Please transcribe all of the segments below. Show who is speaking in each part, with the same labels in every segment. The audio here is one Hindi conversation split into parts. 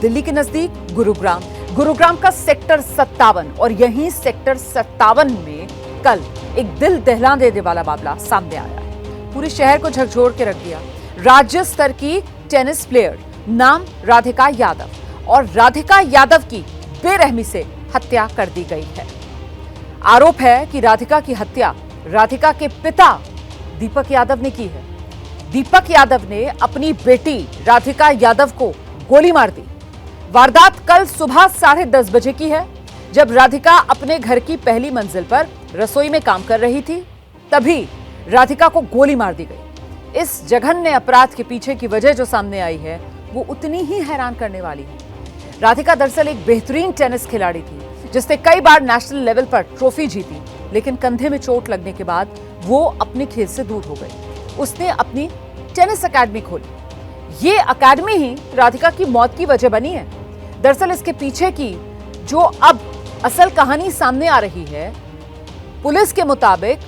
Speaker 1: दिल्ली के नजदीक गुरुग्राम का सेक्टर 57 और यहीं सेक्टर 57 में कल एक दिल दहला देने वाला मामला सामने आया है। पूरे शहर को झकझोर के रख दिया। राज्य स्तर की टेनिस प्लेयर, नाम राधिका यादव, और राधिका यादव की बेरहमी से हत्या कर दी गई है। आरोप है कि राधिका की हत्या राधिका के पिता दीपक यादव ने की है। दीपक यादव ने अपनी बेटी राधिका यादव को गोली मार दी। वारदात कल सुबह 10:30 बजे की है, जब राधिका अपने घर की पहली मंजिल पर रसोई में काम कर रही थी, तभी राधिका को गोली मार दी गई। इस जघन्य अपराध के पीछे की वजह जो सामने आई है वो उतनी ही हैरान करने वाली है। राधिका दरअसल एक बेहतरीन टेनिस खिलाड़ी थी, जिसने कई बार नेशनल लेवल पर ट्रॉफी जीती, लेकिन कंधे में चोट लगने के बाद वो अपने खेल से दूर हो गई। उसने अपनी टेनिस एकेडमी खोली। ये एकेडमी ही राधिका की मौत की वजह बनी है। दरअसल इसके पीछे की जो अब असल कहानी सामने आ रही है, पुलिस के मुताबिक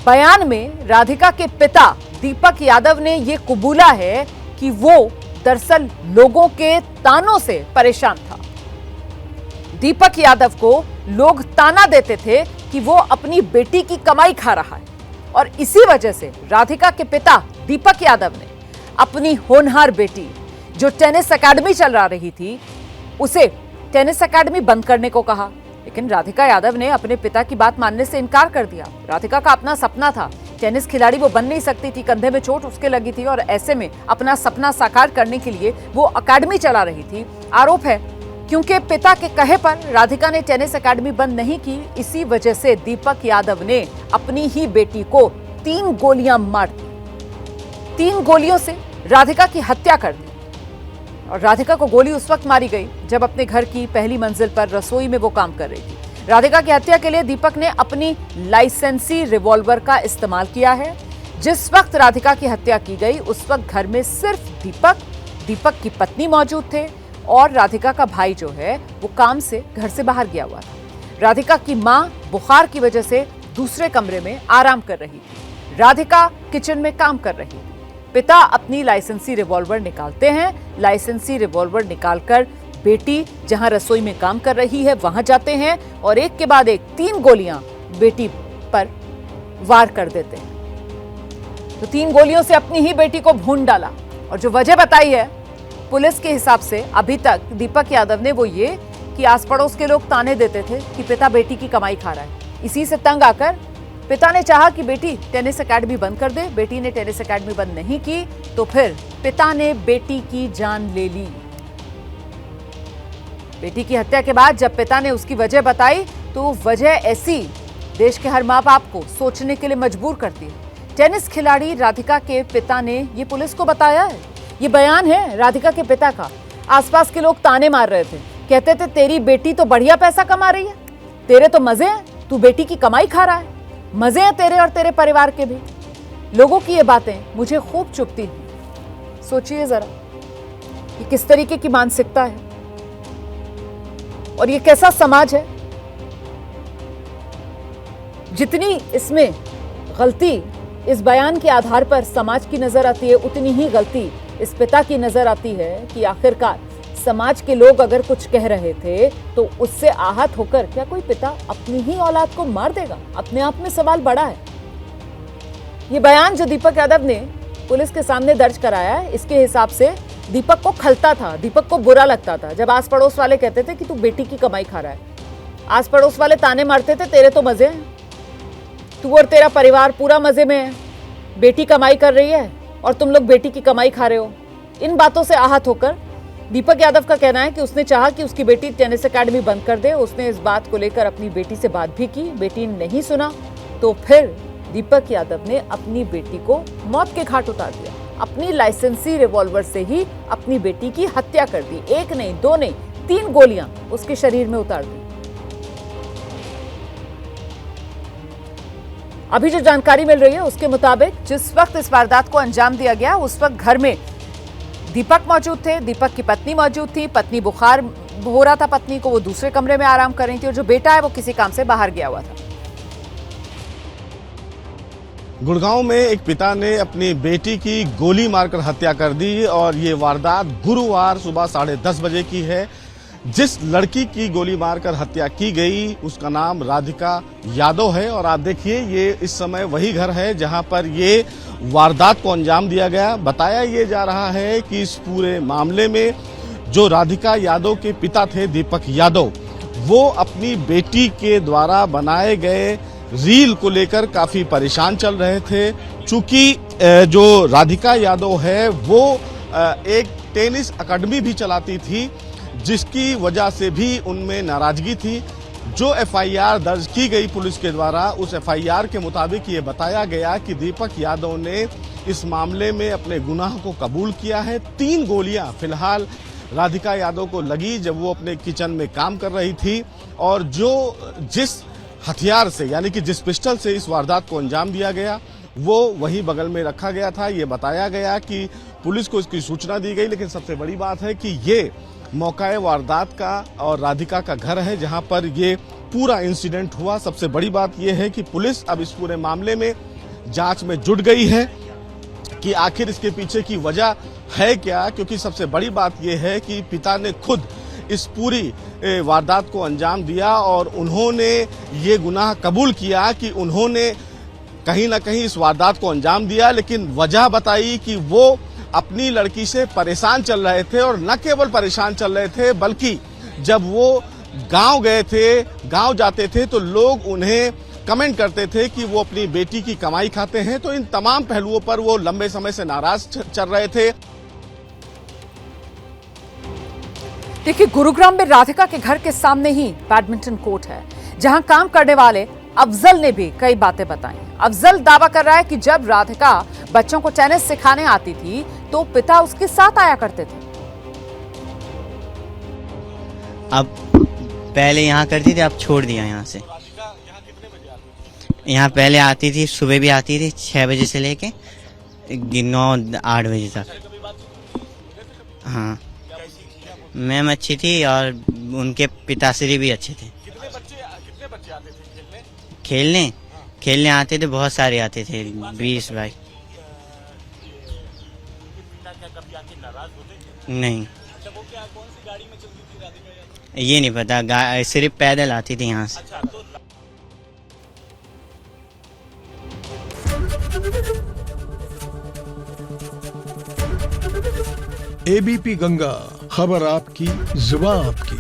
Speaker 1: बयान में राधिका के पिता दीपक यादव ने यह कबूला है कि वो दरअसल लोगों के तानों से परेशान था। दीपक यादव को लोग ताना देते थे कि वो अपनी बेटी की कमाई खा रहा है, और इसी वजह से राधिका के पिता दीपक यादव ने अपनी होनहार बेटी, जो टेनिस एकेडमी चला रही थी, उसे टेनिस एकेडमी बंद करने को कहा। लेकिन राधिका यादव ने अपने पिता की बात मानने से इनकार कर दिया। राधिका का अपना सपना था, टेनिस खिलाड़ी वो बन नहीं सकती थी, कंधे में चोट उसके लगी थी, और ऐसे में अपना सपना साकार करने के लिए वो एकेडमी चला रही थी। आरोप है क्योंकि पिता के कहे पर राधिका ने टेनिस एकेडमी बंद नहीं की, इसी वजह से दीपक यादव ने अपनी ही बेटी को 3 गोलियां मार दी। 3 गोलियों से राधिका की हत्या कर दी। और राधिका को गोली उस वक्त मारी गई जब अपने घर की पहली मंजिल पर रसोई में वो काम कर रही थी। राधिका की हत्या के लिए दीपक ने अपनी लाइसेंसी रिवॉल्वर का इस्तेमाल किया है। जिस वक्त राधिका की हत्या की गई उस वक्त घर में सिर्फ दीपक की पत्नी मौजूद थे, और राधिका का भाई जो है वो काम से घर से बाहर गया हुआ था। राधिका की मां बुखार की वजह से दूसरे कमरे में आराम कर रही थी। राधिका किचन में काम कर रही थी। पिता अपनी लाइसेंसी रिवॉल्वर निकालते हैं। लाइसेंसी रिवॉल्वर निकालकर बेटी जहां रसोई में काम कर रही है वहां जाते हैं, और एक के बाद एक 3 गोलियां बेटी पर वार कर देते हैं। तो 3 गोलियों से अपनी ही बेटी को भून डाला। और जो वजह बताई है पुलिस के हिसाब से अभी तक दीपक यादव ने, वो ये कि आस पड़ोस के लोग ताने देते थे कि पिता बेटी की कमाई खा रहा है। इसी से तंग आकर पिता ने चाहा कि बेटी टेनिस एकेडमी बंद कर दे। बेटी ने टेनिस एकेडमी बंद नहीं की, तो फिर पिता ने बेटी की जान ले ली। बेटी की हत्या के बाद जब पिता ने उसकी वजह बताई, तो वजह ऐसी देश के हर माँ बाप को सोचने के लिए मजबूर करती है। टेनिस खिलाड़ी राधिका के पिता ने ये पुलिस को बताया है। ये बयान है राधिका के पिता का। आसपास के लोग ताने मार रहे थे, कहते थे तेरी बेटी तो बढ़िया पैसा कमा रही है, तेरे तो मजे हैं, तू बेटी की कमाई खा रहा है, मजे हैं तेरे और तेरे परिवार के भी। लोगों की ये बातें मुझे खूब चुभती हैं। सोचिए जरा, ये किस तरीके की मानसिकता है और ये कैसा समाज है। जितनी इसमें गलती इस बयान के आधार पर समाज की नजर आती है, उतनी ही गलती इस पिता की नजर आती है कि आखिरकार समाज के लोग अगर कुछ कह रहे थे तो उससे आहत होकर क्या कोई पिता अपनी ही औलाद को मार देगा? अपने आप में सवाल बड़ा है। ये बयान जो दीपक यादव ने पुलिस के सामने दर्ज कराया है, इसके हिसाब से दीपक को खलता था, दीपक को बुरा लगता था जब आस पड़ोस वाले कहते थे कि तू बेटी की कमाई खा रहा है। आस पड़ोस वाले ताने मारते थे, तेरे तो मजे हैं, तू और तेरा परिवार पूरा मजे में है, बेटी कमाई कर रही है और तुम लोग बेटी की कमाई खा रहे हो। इन बातों से आहत होकर दीपक यादव का कहना है कि उसने चाहा कि उसकी बेटी टेनिस एकेडमी बंद कर दे। उसने इस बात को लेकर अपनी बेटी से बात भी की, बेटी ने नहीं सुना, तो फिर दीपक यादव ने अपनी बेटी को मौत के घाट उतार दिया। अपनी लाइसेंसी रिवॉल्वर से ही अपनी बेटी की हत्या कर दी। 1 नहीं, 2 नहीं, 3 गोलियां उसके शरीर में उतार दी। अभी जो जानकारी मिल रही है उसके मुताबिक जिस वक्त इस वारदात को अंजाम दिया गया उस वक्त घर में दीपक मौजूद थे, दीपक की पत्नी मौजूद थी। पत्नी बुखार हो रहा था पत्नी को, वो दूसरे कमरे में आराम कर रही थी, और जो बेटा है वो किसी काम से बाहर गया हुआ था।
Speaker 2: गुड़गांव में एक पिता ने अपनी बेटी की गोली मारकर हत्या कर दी और ये वारदात गुरुवार सुबह 10:30 बजे की है। जिस लड़की की गोली मारकर हत्या की गई उसका नाम राधिका यादव है और आप देखिए ये इस समय वही घर है जहां पर ये वारदात को अंजाम दिया गया। बताया ये जा रहा है कि इस पूरे मामले में जो राधिका यादव के पिता थे दीपक यादव, वो अपनी बेटी के द्वारा बनाए गए रील को लेकर काफी परेशान चल रहे थे। चूंकि जो राधिका यादव है वो एक टेनिस अकादमी भी चलाती थी, जिसकी वजह से भी उनमें नाराजगी थी। जो एफआईआर दर्ज की गई पुलिस के द्वारा, उस एफआईआर के मुताबिक ये बताया गया कि दीपक यादव ने इस मामले में अपने गुनाह को कबूल किया है। 3 गोलियां फिलहाल राधिका यादव को लगी जब वो अपने किचन में काम कर रही थी और जिस हथियार से यानी कि जिस पिस्टल से इस वारदात को अंजाम दिया गया वो वहीं बगल में रखा गया था। ये बताया गया कि पुलिस को इसकी सूचना दी गई, लेकिन सबसे बड़ी बात है कि ये मौका वारदात का और राधिका का घर है जहां पर ये पूरा इंसिडेंट हुआ। सबसे बड़ी बात यह है कि पुलिस अब इस पूरे मामले में जांच में जुट गई है कि आखिर इसके पीछे की वजह है क्या, क्योंकि सबसे बड़ी बात यह है कि पिता ने खुद इस पूरी वारदात को अंजाम दिया और उन्होंने ये गुनाह कबूल किया कि उन्होंने कहीं ना कहीं इस वारदात को अंजाम दिया, लेकिन वजह बताई कि वो अपनी लड़की से परेशान चल रहे थे और न केवल परेशान चल रहे थे बल्कि जब वो गांव गए थे, गांव जाते थे तो लोग उन्हें कमेंट करते थे कि वो अपनी बेटी की कमाई खाते हैं। तो इन तमाम पहलुओं पर वो लंबे समय से नाराज चल रहे थे।
Speaker 1: देखिए, गुरुग्राम में राधिका के घर के सामने ही बैडमिंटन कोर्ट है जहां काम करने वाले अफजल ने भी कई बातें बताई। अफजल दावा कर रहा है कि जब राधिका बच्चों को टेनिस सिखाने आती थी तो पिता उसके साथ आया करते थे।
Speaker 3: अब पहले यहाँ करती थी, अब छोड़ दिया यहाँ से। यहाँ पहले आती थी, सुबह भी आती थी 6 बजे से लेके 9-8 बजे तक। हाँ, मैम अच्छी थी और उनके पिताश्री भी अच्छे थे। कितने बच्चे आते थे खेलने आते थे, बहुत सारे आते थे, 20 भाई। नहीं, ये नहीं पता, सिर्फ पैदल आती थी यहाँ से।
Speaker 4: एबीपी गंगा, खबर आपकी, जुबान आपकी।